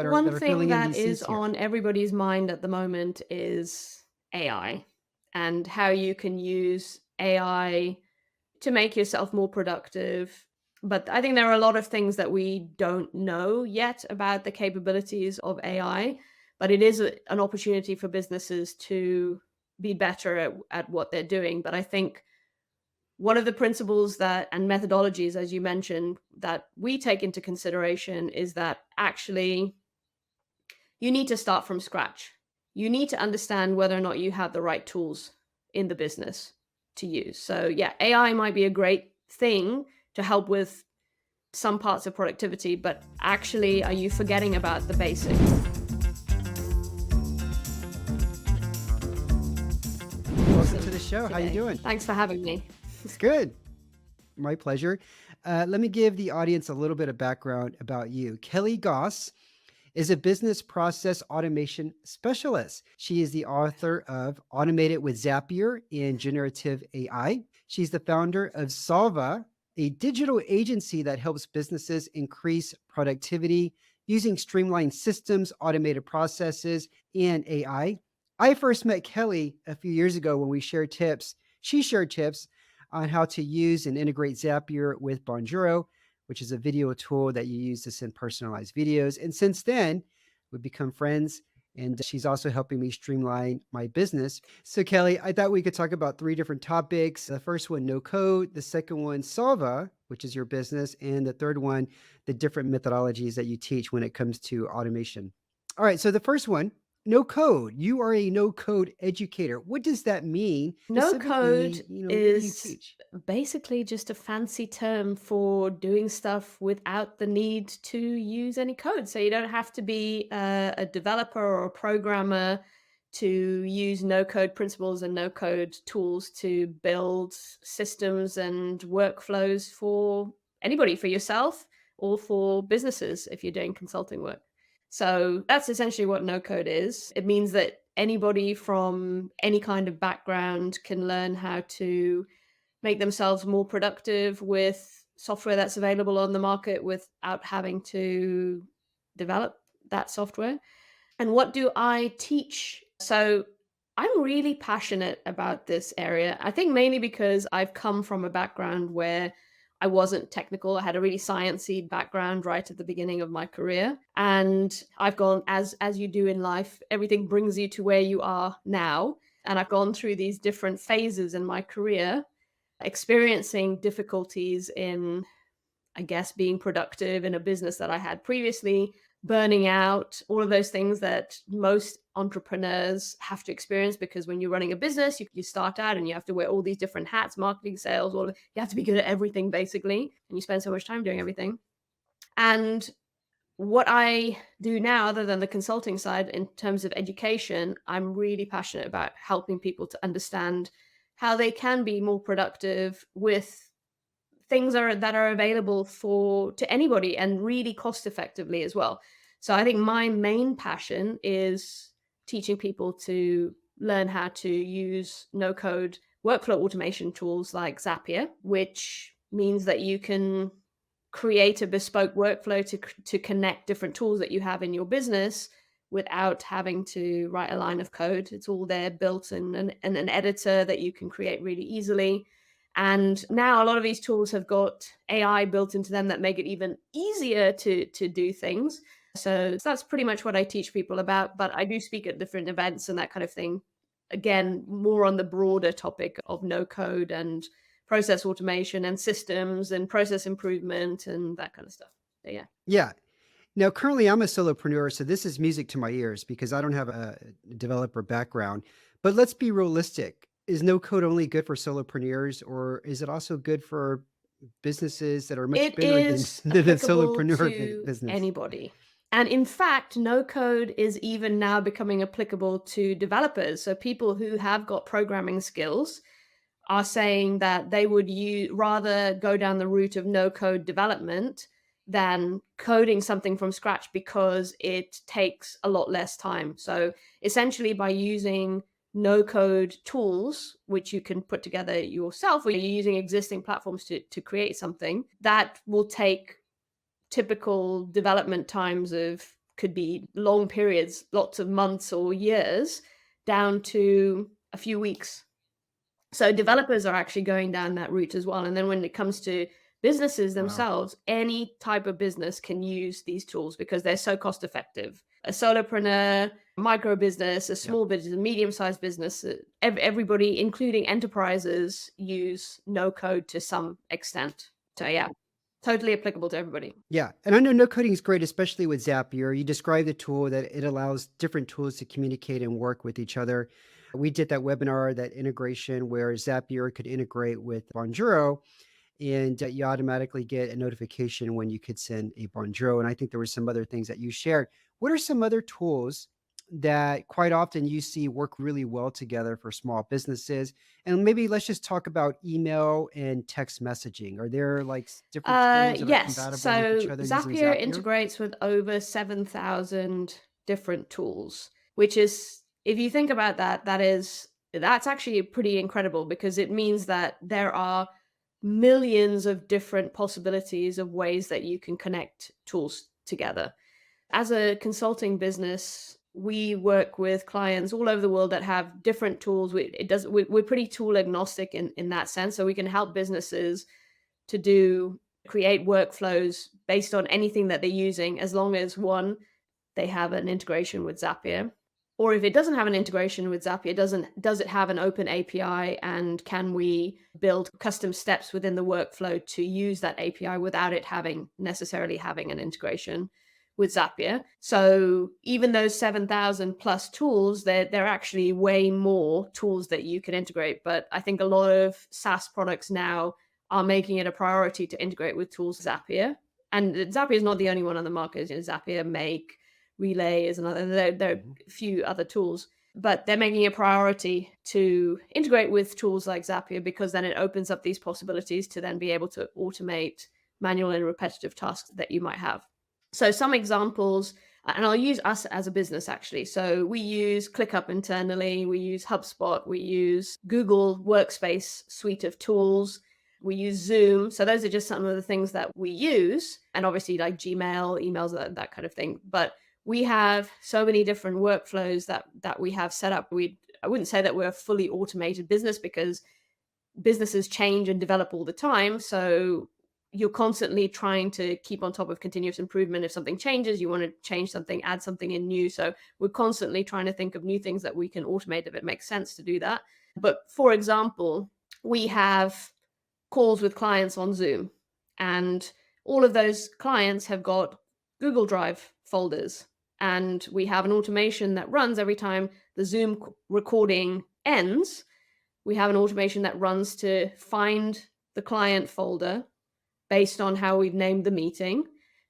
One that are thing filling in that these is seats here? on everybody's mind at the moment is AI and how you can use AI to make yourself more productive. But I think there are a lot of things that we don't know yet about the capabilities of AI, but it is an opportunity for businesses to be better at what they're doing. But I think one of the principles that and methodologies, as you mentioned, that we take into consideration is that actually you need to start from scratch. You need to understand whether or not you have the right tools in the business to use. So, yeah, AI might be a great thing to help with some parts of productivity, but actually, are you forgetting about the basics Welcome to the show. How you today? doing? Thanks for having me. Good. My pleasure. Let me give the audience a little bit of background about you. Kelly Goss is a business process automation specialist. She is the author of Automate It with Zapier in Generative AI. She's the founder of Solva, a digital agency that helps businesses increase productivity using streamlined systems, automated processes, and AI. I first met Kelly a few years ago when we shared tips. She shared tips on how to use and integrate Zapier with Bonjoro, which is a video tool that you use to send personalized videos. And since then, we've become friends. And she's also helping me streamline my business. So, Kelly, I thought we could talk about three different topics. The first one, no code. The second one, Solva, which is your business. And the third one, the different methodologies that you teach when it comes to automation. All right. So, the first one, no code. You are a no code educator. What does that mean? No code Specifically, what do you is teach? basically just a fancy term for doing stuff without the need to use any code. So you don't have to be a developer or a programmer to use no code principles and no code tools to build systems and workflows for anybody, for yourself or for businesses if you're doing consulting work. So that's essentially what no code is. It means that anybody from any kind of background can learn how to make themselves more productive with software that's available on the market without having to develop that software. And what do I teach? So I'm really passionate about this area. I think mainly because I've come from a background where I wasn't technical. I had a really sciencey background right at the beginning of my career. And I've gone as you do in life, everything brings you to where you are now. And I've gone through these different phases in my career, experiencing difficulties in, I guess, being productive in a business that I had previously, burning out, all of those things that most entrepreneurs have to experience because when you're running a business, you start out and you have to wear all these different hats, marketing, sales, you have to be good at everything basically, and you spend so much time doing everything. And what I do now, other than the consulting side in terms of education, I'm really passionate about helping people to understand how they can be more productive with that are available for to anybody and really cost effectively as well. So I think my main passion is teaching people to learn how to use no code workflow automation tools like Zapier, which means that you can create a bespoke workflow to connect different tools that you have in your business without having to write a line of code. It's all there built in an editor that you can create really easily. And now a lot of these tools have got AI built into them that make it even easier to do things. So that's pretty much what I teach people about. But I do speak at different events and that kind of thing. Again, more on the broader topic of no code and process automation and systems and process improvement and that kind of stuff. So, yeah. Yeah. Now, currently, I'm a solopreneur, so this is music to my ears because I don't have a developer background. But let's be realistic. Is no code only good for solopreneurs, or is it also good for businesses that are much It bigger than, is than the applicable solopreneur to business? anybody. And in fact, no code is even now becoming applicable to developers. So people who have got programming skills are saying that they would rather go down the route of no code development than coding something from scratch because it takes a lot less time. So essentially, by using no code tools, which you can put together yourself, or you're using existing platforms to create something, that will take typical development times of could be long periods, lots of months or years, down to a few weeks. So developers are actually going down that route as well. And then when it comes to businesses Wow. themselves, any type of business can use these tools because they're so cost effective. A solopreneur, micro business, a Yeah. small business, a medium-sized business, everybody, including enterprises, use no code to some extent. So yeah, totally applicable to everybody. Yeah, and I know no coding is great, especially with Zapier. You described the tool that it allows different tools to communicate and work with each other. We did that webinar, that integration where Zapier could integrate with Bonjoro, and you automatically get a notification when you could send a Bonjoro. And I think there were some other things that you shared. What are some other tools that quite often you see work really well together for small businesses? And maybe let's just talk about email and text messaging. Are there like different tools that are Yes. compatible with each So other using Zapier Zapier? integrates with over 7,000 different tools, which is, if you think about that, that's actually pretty incredible because it means that there are millions of different possibilities of ways that you can connect tools together. As a consulting business, we work with clients all over the world that have different tools. We're pretty tool agnostic in that sense, so we can help businesses to create workflows based on anything that they're using, as long as one, they have an integration with Zapier. Or if it doesn't have an integration with Zapier, does it have an open API, and can we build custom steps within the workflow to use that API without it having necessarily having an integration with Zapier? So even those 7,000 plus tools, they're actually way more tools that you can integrate. But I think a lot of SaaS products now are making it a priority to integrate with tools Zapier. And Zapier is not the only one on the market. You know, Zapier, Make, Relay is another. There are Mhm. a few other tools, but they're making a priority to integrate with tools like Zapier because then it opens up these possibilities to then be able to automate manual and repetitive tasks that you might have. So some examples, and I'll use us as a business actually. So we use ClickUp internally, we use HubSpot, we use Google Workspace suite of tools, we use Zoom. So those are just some of the things that we use, and obviously like Gmail, emails, that kind of thing. But we have so many different workflows that we have set up. I wouldn't say that we're a fully automated business because businesses change and develop all the time. So you're constantly trying to keep on top of continuous improvement. If something changes, you want to change something, add something in new. So we're constantly trying to think of new things that we can automate if it makes sense to do that. But for example, we have calls with clients on Zoom, and all of those clients have got Google Drive folders. And we have an automation that runs every time the Zoom recording ends. We have an automation that runs to find the client folder based on how we've named the meeting,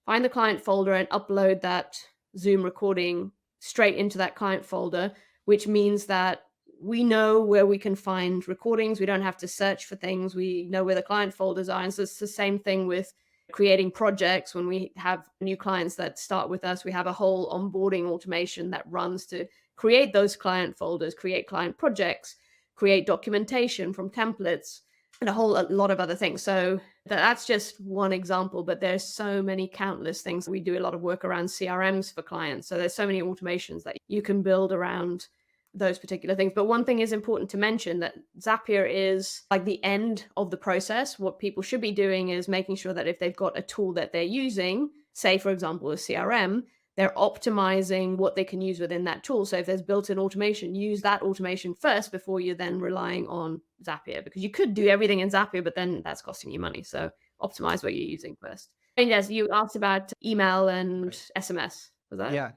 find the client folder and upload that Zoom recording straight into that client folder, which means that we know where we can find recordings. We don't have to search for things. We know where the client folders are. And so it's the same thing with creating projects. When we have new clients that start with us, we have a whole onboarding automation that runs to create those client folders, create client projects, create documentation from templates, and a lot of other things. So that's just one example, but there's so many countless things. We do a lot of work around CRMs for clients. So there's so many automations that you can build around those particular things. But one thing is important to mention, that Zapier is like the end of the process. What people should be doing is making sure that if they've got a tool that they're using, say, for example, a CRM, they're optimizing what they can use within that tool. So if there's built-in automation, use that automation first before you're then relying on Zapier, because you could do everything in Zapier, but then that's costing you money. So optimize what you're using first. And yes, you asked about email and Right. SMS. Was that Yeah.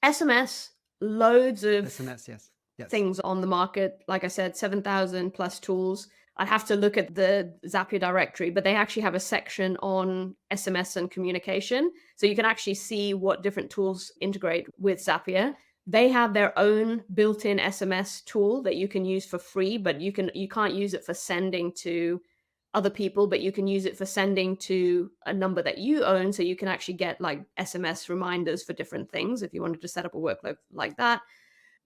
SMS? Loads of SMS. Yes. Yes. things on the market. Like I said, 7,000 plus tools. I'd have to look at the Zapier directory, but they actually have a section on SMS and communication. So you can actually see what different tools integrate with Zapier. They have their own built-in SMS tool that you can use for free, but you can't use it for sending to other people, but you can use it for sending to a number that you own. So you can actually get like SMS reminders for different things if you wanted to set up a workload like that.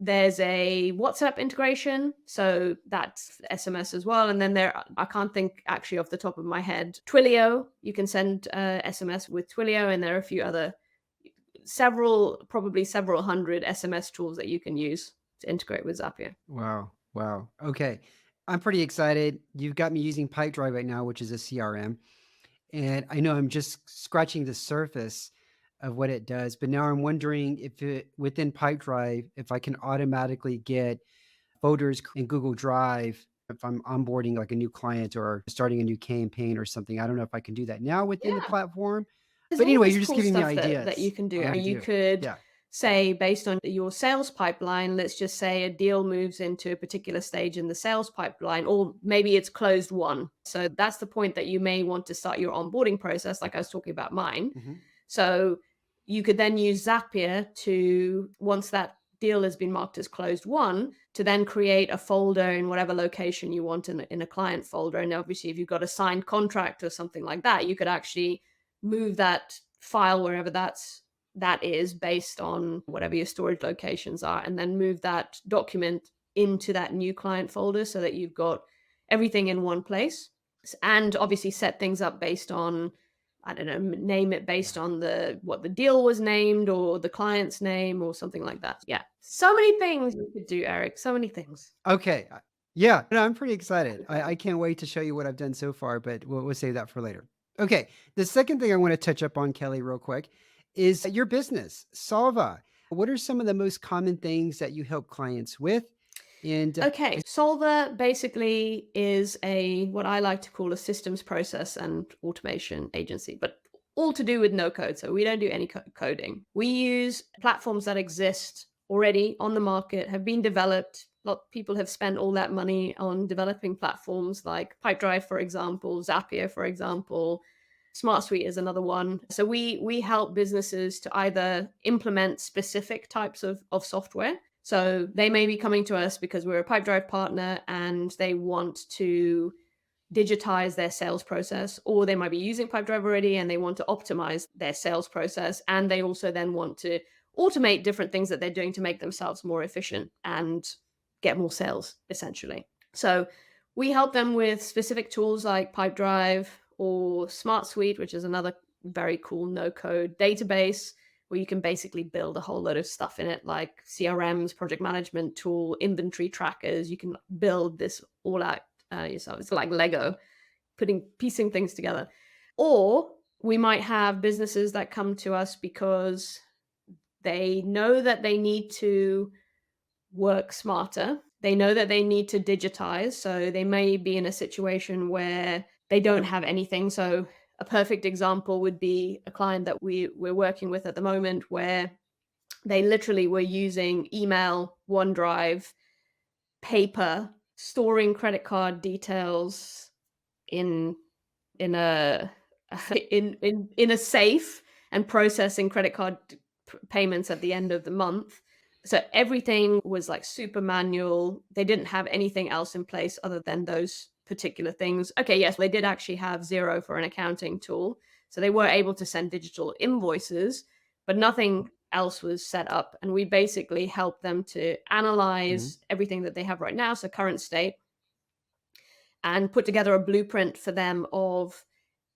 There's a WhatsApp integration, so that's SMS as well. And then I can't think actually off the top of my head, Twilio. You can send SMS with Twilio, and there are a few other probably several hundred SMS tools that you can use to integrate with Zapier. Wow. Wow. Okay. I'm pretty excited. You've got me using Pipedrive right now, which is a CRM. And I know I'm just scratching the surface of what it does, but now I'm wondering if within Pipedrive, if I can automatically get folders in Google Drive if I'm onboarding like a new client or starting a new campaign or something. I don't know if I can do that now within the Yeah. platform. There's But all anyway, this you're just cool giving me stuff that you ideas can do. on what to You do. could Yeah. say, based on your sales pipeline, let's just say a deal moves into a particular stage in the sales pipeline, or maybe it's closed won. So that's the point that you may want to start your onboarding process, like I was talking about mine. Mhm. So you could then use Zapier to, once that deal has been marked as closed won, to then create a folder in whatever location you want in a client folder. And obviously, if you've got a signed contract or something like that, you could actually move that file wherever that is based on whatever your storage locations are, and then move that document into that new client folder so that you've got everything in one place. And obviously set things up based on, I don't know, name it based Yeah. on the what the deal was named or the client's name or something like that. Yeah. So many things you could do, Eric. So many things. Okay. Yeah, no, I'm pretty excited. I can't wait to show you what I've done so far, but we'll save that for later. Okay. The second thing I want to touch up on, Kelly, real quick, is your business, Salva. What are some of the most common things that you help clients with? And Okay, Solver basically is a what I like to call a systems process and automation agency, but all to do with no code. So we don't do any coding. We use platforms that exist already on the market, have been developed. A lot of people have spent all that money on developing platforms like Pipedrive, for example, Zapier, for example. SmartSuite is another one. So we help businesses to either implement specific types of software. So they may be coming to us because we're a Pipedrive partner and they want to digitize their sales process, or they might be using Pipedrive already and they want to optimize their sales process. And they also then want to automate different things that they're doing to make themselves more efficient and get more sales, essentially. So we help them with specific tools like Pipedrive or SmartSuite, which is another very cool no code database where you can basically build a whole load of stuff in it, like CRMs, project management tool, inventory trackers. You can build this all out yourself. It's like Lego, piecing things together. Or we might have businesses that come to us because they know that they need to work smarter. They know that they need to digitize. So they may be in a situation where they don't have anything. So a perfect example would be a client that we're working with at the moment where they literally were using email, OneDrive, paper, storing credit card details in in a in a safe and processing credit card payments at the end of the month. So everything was like super manual. They didn't have anything else in place other than those particular things. Okay, yes, they did actually have Zero for an accounting tool. So they were able to send digital invoices, but nothing else was set up. And we basically helped them to mhm. analyze everything that they have right now, so current state, and put together a blueprint for them of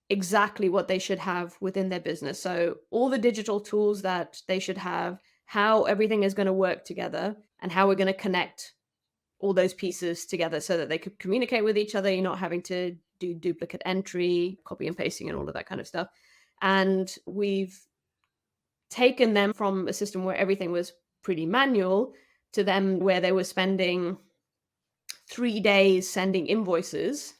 exactly what they should have within their business. So, all the digital tools that they should have, how everything is going to work together, and how we're going to connect all those pieces together so that they could communicate with each other. You're not having to do duplicate entry, copy and pasting, and all of that kind of stuff. And we've taken them from a system where everything was pretty manual to them where they were spending 3 days sending invoices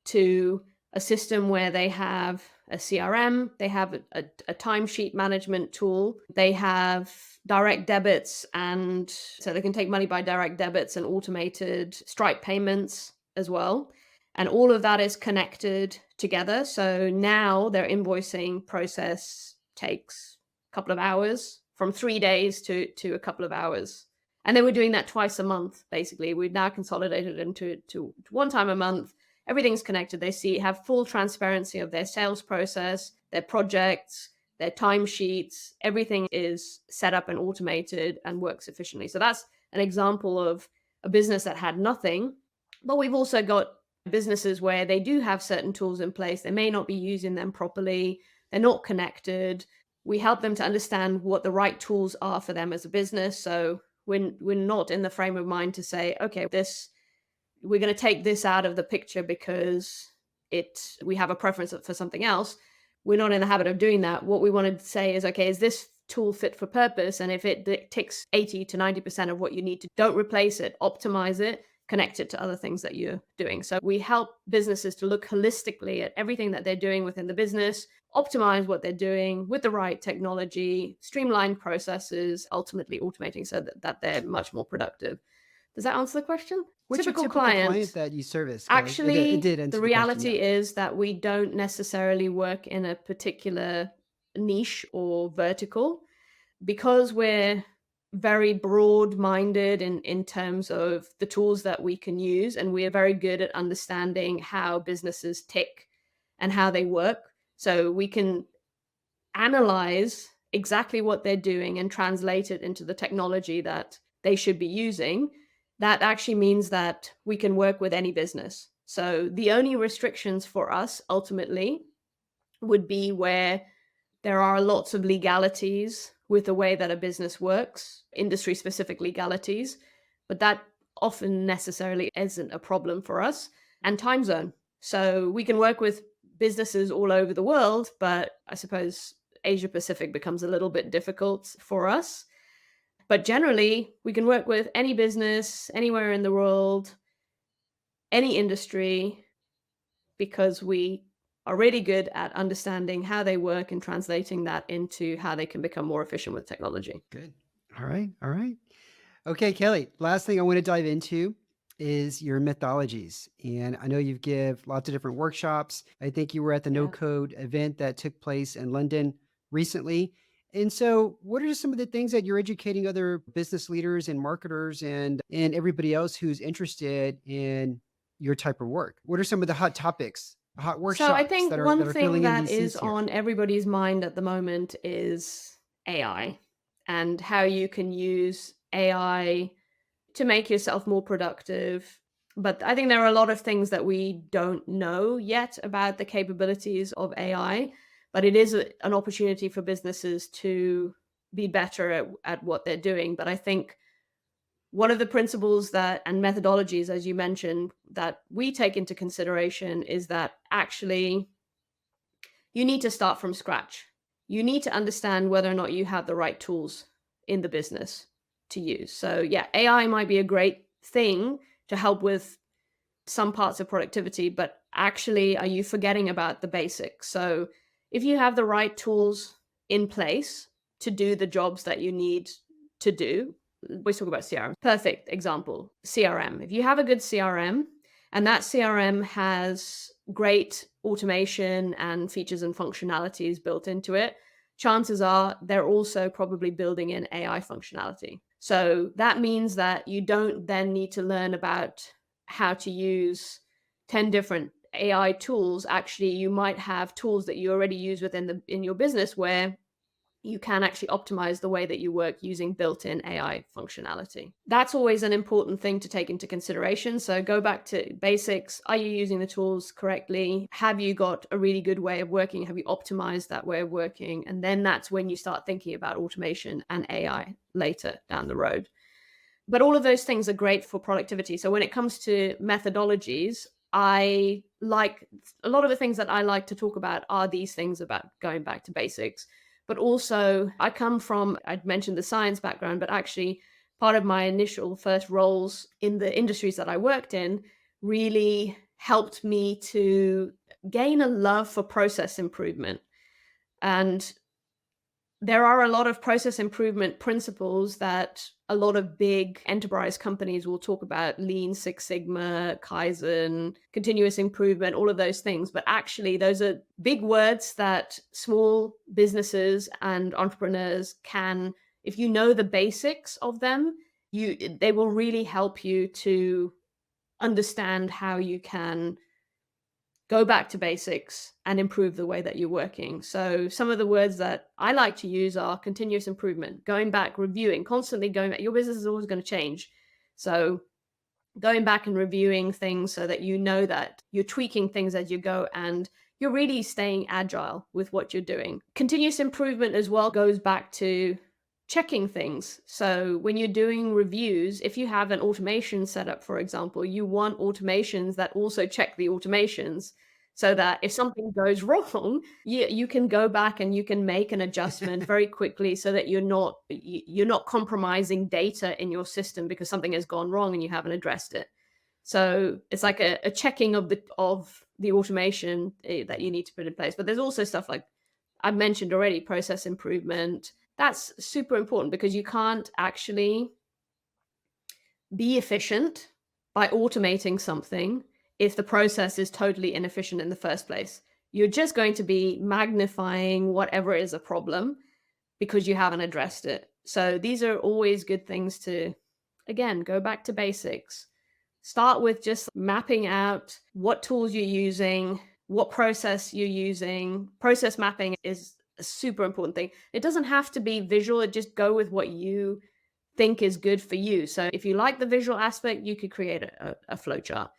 to a system where they have a CRM, they have a timesheet management tool, they have direct debits, and so they can take money by direct debits and automated Stripe payments as well. And all of that is connected together. So now their invoicing process takes a couple of hours, from 3 days to a couple of hours. And they were doing that twice a month, basically. We've now consolidated into to one time a month. Everything's connected. They have full transparency of their sales process, their projects, their timesheets. Everything is set up and automated and works efficiently. So that's an example of a business that had nothing. But we've also got businesses where they do have certain tools in place. They may not be using them properly. They're not connected. We help them to understand what the right tools are for them as a business. So we're not in the frame of mind to say, okay, this we're going to take this out of the picture because we have a preference for something else. We're not in the habit of doing that. What we want to say is, okay, is this tool fit for purpose? And if it ticks 80 to 90% of what you need to, don't replace it, optimize it, connect it to other things that you're doing. So we help businesses to look holistically at everything that they're doing within the business, optimize what they're doing with the right technology, streamline processes, ultimately automating so that they're much more productive. Does that answer the question? What's your Typical typical client. client that you service, Kelly? It Actually, did the answer the question, yeah. reality is that we don't necessarily work in a particular niche or vertical because we're very broad minded in terms of the tools that we can use. And we are very good at understanding how businesses tick and how they work. So we can analyze exactly what they're doing and translate it into the technology that they should be using. That actually means that we can work with any business. So the only restrictions for us ultimately would be where there are lots of legalities with the way that a business works, industry specific legalities, but that often necessarily isn't a problem for us, and time zone. So we can work with businesses all over the world, but I suppose Asia Pacific becomes a little bit difficult for us. But generally, we can work with any business anywhere in the world, any industry, because we are really good at understanding how they work and translating that into how they can become more efficient with technology. Good. All right. All right. Okay, Kelly, last thing I want to dive into is your methodologies. And I know you give lots of different workshops. I think you were at the No Yeah. Code event that took place in London recently. And so, what are some of the things that you're educating other business leaders and marketers and everybody else who's interested in your type of work? What are some of the hot topics, hot So I workshops think that one are thing filling in that these is seats here? on everybody's mind at the moment is AI and how you can use AI to make yourself more productive. But I think there are a lot of things that we don't know yet about the capabilities of AI, but it is an opportunity for businesses to be better at what they're doing. But I think one of the principles that and methodologies, as you mentioned, that we take into consideration is that actually you need to start from scratch. You need to understand whether or not you have the right tools in the business to use. So, yeah, AI might be a great thing to help with some parts of productivity, but actually, are you forgetting about the basics? So, if you have the right tools in place to do the jobs that you need to do, we talk about CRM. Perfect example CRM. If you have a good CRM and that CRM has great automation and features and functionalities built into it, chances are they're also probably building in AI functionality. So that means that you don't then need to learn about how to use 10 different AI tools. Actually, you might have tools that you already use in your business where you can actually optimize the way that you work using built-in AI functionality. That's always an important thing to take into consideration. So go back to basics. Are you using the tools correctly? Have you got a really good way of working? Have you optimized that way of working? And then that's when you start thinking about automation and AI later down the road. But all of those things are great for productivity. So when it comes to methodologies, I like a lot of the things that I like to talk about are these things about going back to basics. But also, I come from, I'd mentioned the science background, but actually, part of my initial first roles in the industries that I worked in really helped me to gain a love for process improvement. And there are a lot of process improvement principles that a lot of big enterprise companies will talk about: lean, Six Sigma, Kaizen, continuous improvement, all of those things. But actually, those are big words that small businesses and entrepreneurs can, if you know the basics of them, they will really help you to understand how you can go back to basics and improve the way that you're working. So some of the words that I like to use are continuous improvement, going back, reviewing, constantly going back. Your business is always going to change. So going back and reviewing things so that you know that you're tweaking things as you go and you're really staying agile with what you're doing. Continuous improvement as well goes back to checking things. So when you're doing reviews, if you have an automation set up, for example, you want automations that also check the automations so that if something goes wrong, you can go back and you can make an adjustment very quickly so that you're not compromising data in your system because something has gone wrong and you haven't addressed it. So it's like a checking of the automation that you need to put in place. But there's also stuff like I mentioned already, process improvement. That's super important because you can't actually be efficient by automating something if the process is totally inefficient in the first place. You're just going to be magnifying whatever is a problem because you haven't addressed it. So these are always good things to, again, go back to basics. Start with just mapping out what tools you're using, what process you're using. Process mapping is a super important thing. It doesn't have to be visual, it just go with what you think is good for you. So if you like the visual aspect, you could create a flow chart.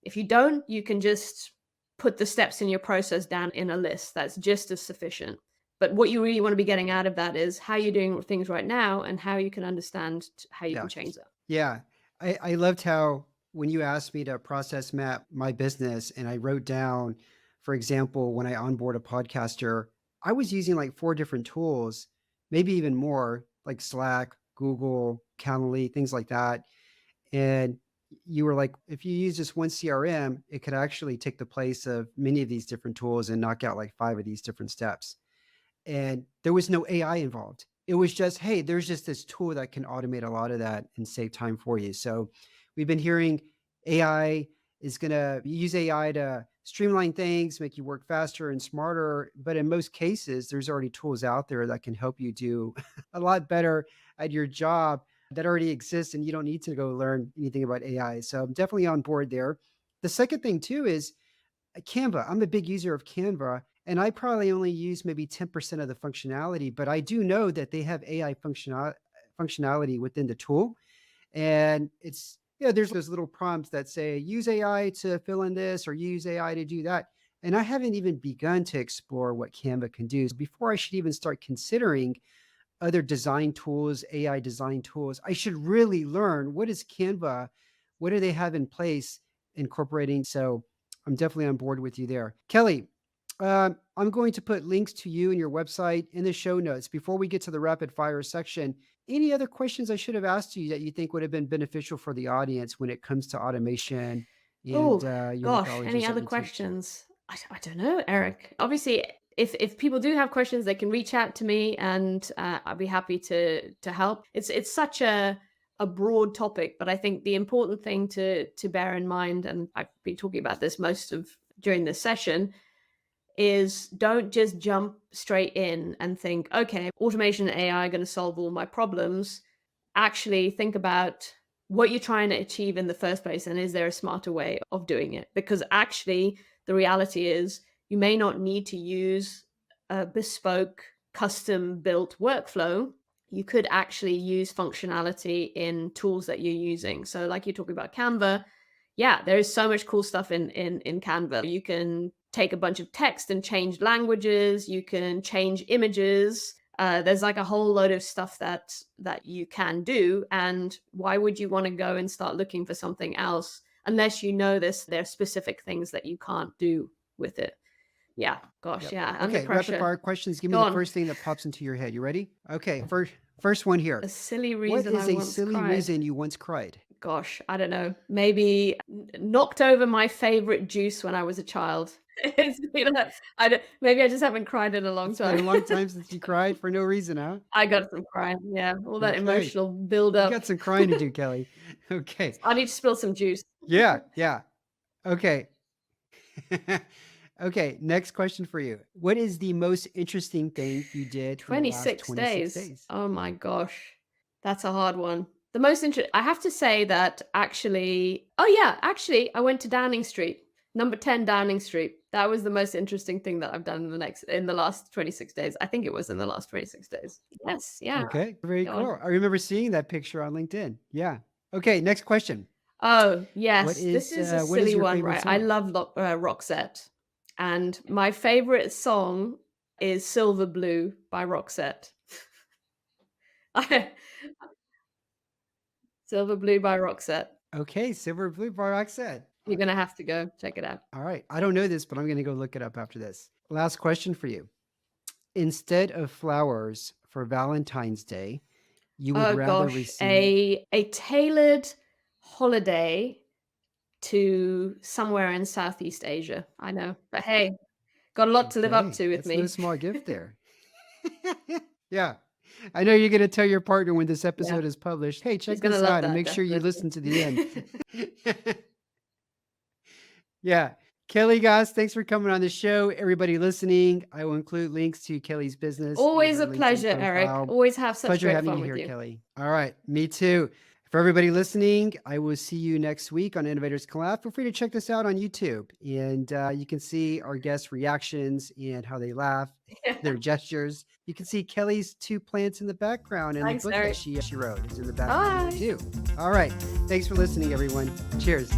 If you don't, you can just put the steps in your process down in a list. That's just as sufficient. But what you really want to be getting out of that is how you're doing things right now and how you can understand how you can Yeah. change that. Yeah. I loved how when you asked me to process map my business and I wrote down, for example, when I onboard a podcaster, I was using like 4 different tools, maybe even more, like Slack, Google, Calendly, things like that. And you were like, if you use just one CRM, it could actually take the place of many of these different tools and knock out like 5 of these different steps. And there was no AI involved. It was just, hey, there's just this tool that can automate a lot of that and save time for you. So we've been hearing AI is going to use AI to streamline things, make you work faster and smarter. But in most cases, there's already tools out there that can help you do a lot better at your job that already exists. And you don't need to go learn anything about AI. So I'm definitely on board there. The second thing, too, is Canva. I'm a big user of Canva, and I probably only use maybe 10% of the functionality, but I do know that they have AI functionality within the tool. And it's, there's those little prompts that say, use AI to fill in this or use AI to do that. And I haven't even begun to explore what Canva can do. Before I should even start considering other design tools, AI design tools. I should really learn what is Canva, what do they have in place incorporating. So I'm definitely on board with you there. Kelly, I'm going to put links to you and your website in the show notes. Before we get to the rapid fire section, any other questions I should have asked you that you think would have been beneficial for the audience when it comes to automation and Oh, your gosh, any methodologies that other you teach? questions? I don't know, Eric. Obviously, if people do have questions, they can reach out to me, and I'd be happy to help. It's such a broad topic, but I think the important thing to bear in mind, and I've been talking about this most of during this session, is don't just jump straight in and think, okay, automation and AI are going to solve all my problems. Actually think about what you're trying to achieve in the first place and is there a smarter way of doing it? Because actually, the reality is you may not need to use a bespoke, custom built workflow. You could actually use functionality in tools that you're using. So, like you're talking about Canva, yeah, there is so much cool stuff in Canva. You can take a bunch of text and change languages. You can change images. There's like a whole load of stuff that you can do. And why would you want to go and start looking for something else unless you know this? There are specific things that you can't do with it. Yeah, gosh, Yep. yeah. Under Okay, rapid pressure. fire questions. Give me Go the on. first thing that pops into your head. You ready? Okay, first one here. A silly What reason I is a once silly cried. reason you once cried? Gosh, I don't know. Maybe knocked over my favorite juice when I was a child. It's been a I don't maybe I just haven't cried in a long It's been a time. long time since you cried for no reason, huh? I got some crying, yeah, all that Okay. emotional build You up. got some crying to do, Kelly. Okay. I need to spill some juice. Yeah, yeah. Okay. Okay, next question for you. What is the most interesting thing you did in the last 26 26 days. days? Oh my gosh. That's a hard one. The most I have to say that actually oh yeah, actually, I went to Downing Street, number 10 Downing Street. That was the most interesting thing that I've done in the last 26 days. I think it was in the last 26 days. Yes, yeah. Okay, very Go on. cool. I remember seeing that picture on LinkedIn. Yeah. Okay, next question. Oh, yes. This is a What is silly your one, favorite right? I song? love Roxette. and my favorite song is Silver Blue by Roxette. I Silver Blue by Roxette. Okay, Silver Blue Bar Oxide. You're gonna have to go check it out. All right. I don't know this, but I'm going to go look it up after this. Last question for you. Instead of flowers for Valentine's Day, you would Oh rather gosh, receive. a tailored holiday to somewhere in Southeast Asia. I know, but hey, got a lot to live up Okay, to with that's no me. small gift there. Yeah. I know you're going to tell your partner when this Yeah, episode is published, hey, she's check gonna this love out and that, make sure you definitely. listen to the end. Yeah. Kelly Goss, thanks for coming on the show. Everybody listening, I will include links to Kelly's business in Always her a LinkedIn pleasure, Eric. profile. Always have such Pleasure great having fun you with here, you. Kelly. All right. Me too. For everybody listening, I will see you next week on Innovators Collab. Feel free to check this out on YouTube. And you can see our guests' reactions and how they laugh, their gestures. You can see Kelly's two plants in the background, and the Thanks, book that Eric. she wrote is in the background there Bye. too. All right. Thanks for listening, everyone. Cheers.